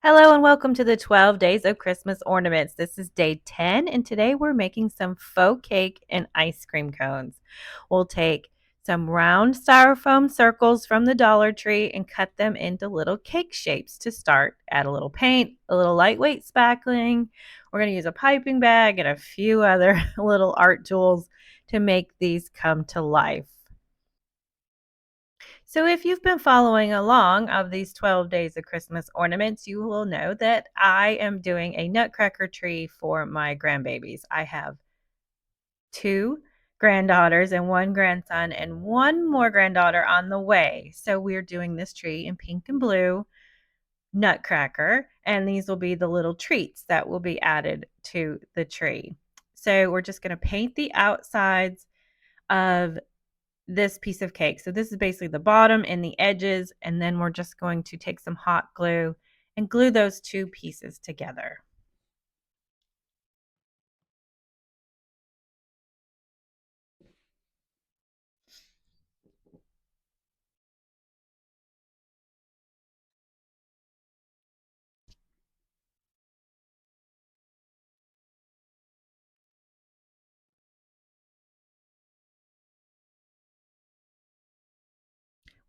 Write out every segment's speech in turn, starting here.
Hello and welcome to the 12 Days of Christmas Ornaments. This is day 10, and today we're making some faux cake and ice cream cones. We'll take some round styrofoam circles from the Dollar Tree and cut them into little cake shapes to start. Add a little paint, a little lightweight spackling. We're going to use a piping bag and a few other little art tools to make these come to life. So, if you've been following along of these 12 days of Christmas ornaments, you will know that I am doing a nutcracker tree for my grandbabies. I have two granddaughters and one grandson, and one more granddaughter on the way. So, we're doing this tree in pink and blue nutcracker, and these will be the little treats that will be added to the tree. So, we're just going to paint the outsides of this piece of cake. So this is basically the bottom and the edges, and then we're just going to take some hot glue and glue those two pieces together.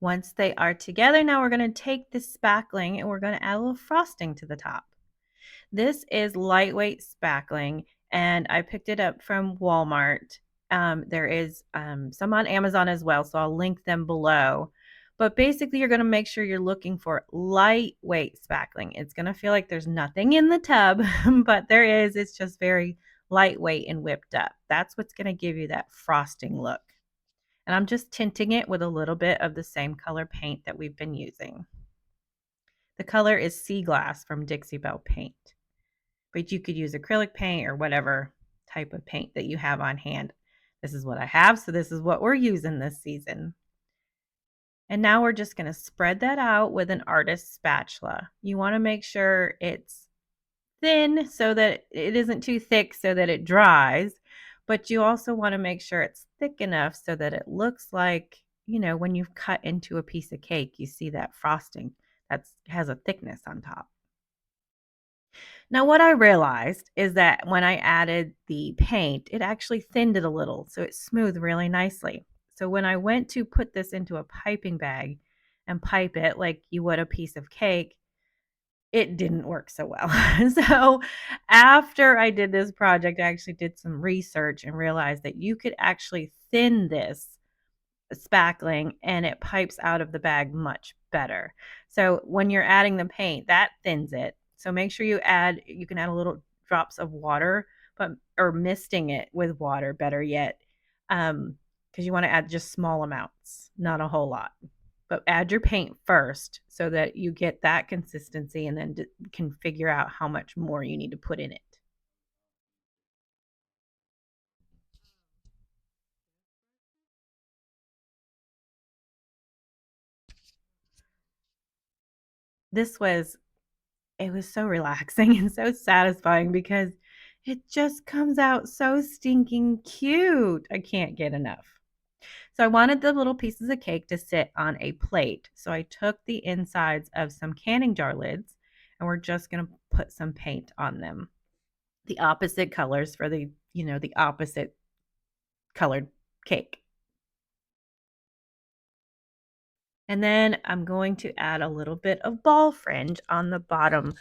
Once they are together, now we're going to take this spackling and we're going to add a little frosting to the top. This is lightweight spackling, and I picked it up from Walmart. There is some on Amazon as well, so I'll link them below. But basically, you're going to make sure you're looking for lightweight spackling. It's going to feel like there's nothing in the tub, but there is. It's just very lightweight and whipped up. That's what's going to give you that frosting look. And I'm just tinting it with a little bit of the same color paint that we've been using. The color is Sea Glass from Dixie Belle Paint, but you could use acrylic paint or whatever type of paint that you have on hand. This is what I have, so this is what we're using this season. And now we're just going to spread that out with an artist's spatula. You want to make sure it's thin so that it isn't too thick so that it dries, but you also want to make sure it's thick enough so that it looks like, when you've cut into a piece of cake, you see that frosting that has a thickness on top. Now, what I realized is that when I added the paint, it actually thinned it a little, so it smoothed really nicely. So when I went to put this into a piping bag and pipe it like you would a piece of cake, it didn't work so well. So after I did this project, I actually did some research and realized that you could actually thin this spackling and it pipes out of the bag much better. So when you're adding the paint, that thins it. So make sure you can add a little drops of water, but or misting it with water, better yet, because you want to add just small amounts, not a whole lot. But add your paint first so that you get that consistency, and then can figure out how much more you need to put in it. This was It was so relaxing and so satisfying because it just comes out so stinking cute. I can't get enough. So I wanted the little pieces of cake to sit on a plate. So I took the insides of some canning jar lids and we're just going to put some paint on them. The opposite colors for the opposite colored cake. And then I'm going to add a little bit of ball fringe on the bottom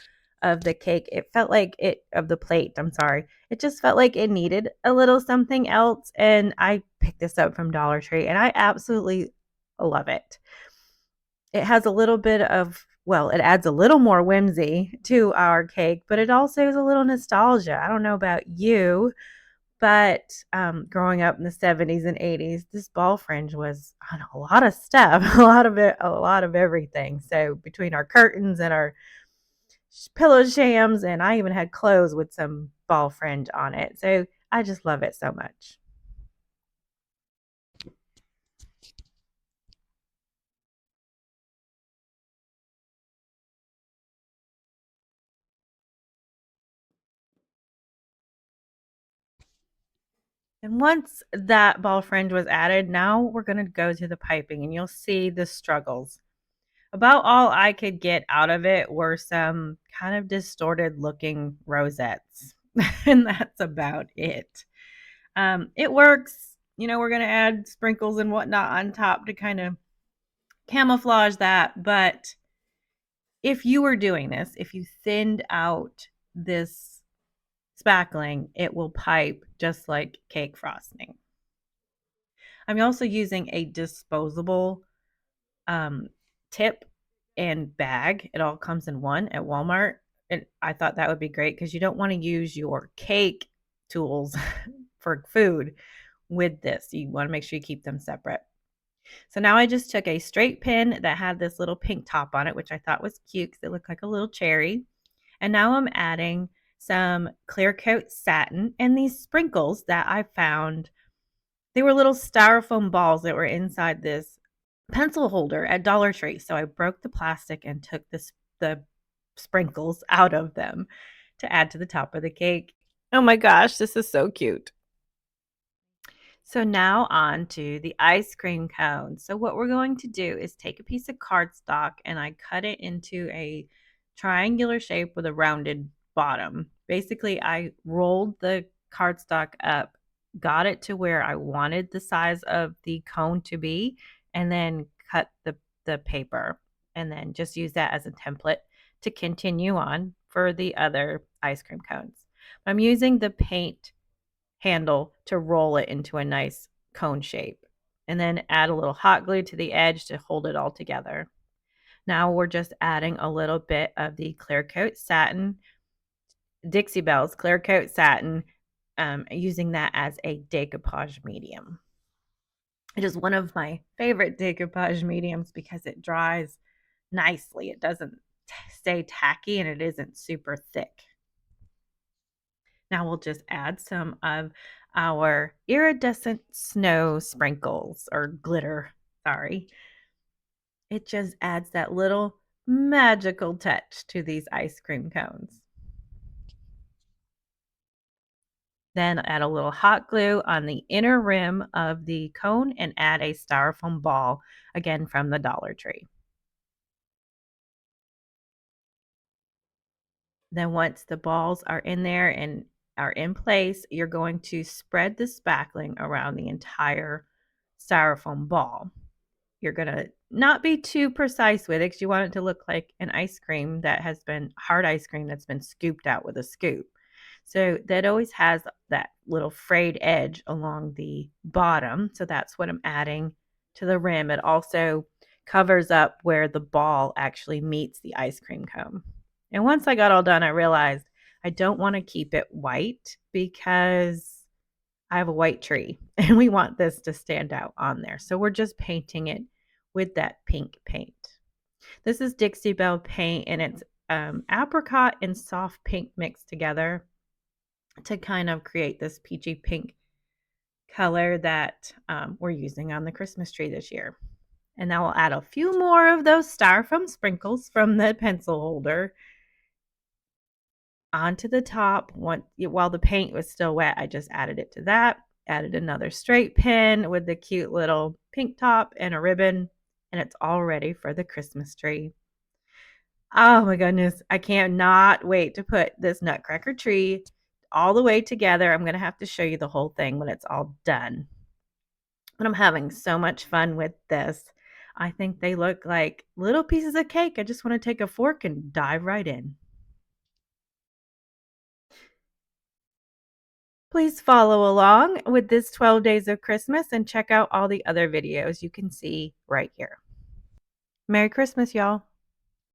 of the cake. It felt like of the plate, I'm sorry. It just felt like it needed a little something else. And I picked this up from Dollar Tree and I absolutely love it. It has a little bit of, well, it adds a little more whimsy to our cake, but it also is a little nostalgia. I don't know about you, but, growing up in the 70s and 80s, this ball fringe was on a lot of stuff, a lot of everything. So between our curtains and our pillow shams, and I even had clothes with some ball fringe on it. So I just love it so much. And once that ball fringe was added, now we're gonna go to the piping and you'll see the struggles. About all I could get out of it were some kind of distorted looking rosettes, and that's about it. It works. We're going to add sprinkles and whatnot on top to kind of camouflage that. But if you were doing this, if you thinned out this spackling, it will pipe just like cake frosting. I'm also using a disposable um, tip and bag. It all comes in one at Walmart. And I thought that would be great because you don't want to use your cake tools for food with this. You want to make sure you keep them separate. So now I just took a straight pin that had this little pink top on it, which I thought was cute because it looked like a little cherry. And now I'm adding some clear coat satin and these sprinkles that I found. They were little styrofoam balls that were inside this pencil holder at Dollar Tree. So I broke the plastic and took the sprinkles out of them to add to the top of the cake. Oh my gosh, this is so cute. So now on to the ice cream cone. So what we're going to do is take a piece of cardstock and I cut it into a triangular shape with a rounded bottom. Basically, I rolled the cardstock up, got it to where I wanted the size of the cone to be, and then cut the paper and then just use that as a template to continue on for the other ice cream cones. I'm using the paint handle to roll it into a nice cone shape and then add a little hot glue to the edge to hold it all together. Now we're just adding a little bit of the clear coat satin, Dixie Belle's clear coat satin, using that as a decoupage medium. It is one of my favorite decoupage mediums because it dries nicely. It doesn't stay tacky and it isn't super thick. Now we'll just add some of our iridescent snow sprinkles or glitter. Sorry. It just adds that little magical touch to these ice cream cones. Then add a little hot glue on the inner rim of the cone and add a styrofoam ball, again from the Dollar Tree. Then once the balls are in there and are in place, you're going to spread the spackling around the entire styrofoam ball. You're going to not be too precise with it because you want it to look like an ice cream that has been hard ice cream that's been scooped out with a scoop. So that always has that little frayed edge along the bottom. So that's what I'm adding to the rim. It also covers up where the ball actually meets the ice cream cone. And once I got all done, I realized I don't want to keep it white because I have a white tree and we want this to stand out on there. So we're just painting it with that pink paint. This is Dixie Belle paint and it's apricot and soft pink mixed together to kind of create this peachy pink color that we're using on the Christmas tree this year. And now we'll add a few more of those styrofoam sprinkles from the pencil holder onto the top. While the paint was still wet, I just added it to that. Added another straight pin with the cute little pink top and a ribbon, and it's all ready for the Christmas tree. Oh my goodness, I cannot wait to put this nutcracker tree all the way together. I'm going to have to show you the whole thing when it's all done. But I'm having so much fun with this. I think they look like little pieces of cake. I just want to take a fork and dive right in. Please follow along with this 12 Days of Christmas and check out all the other videos you can see right here. Merry Christmas, y'all.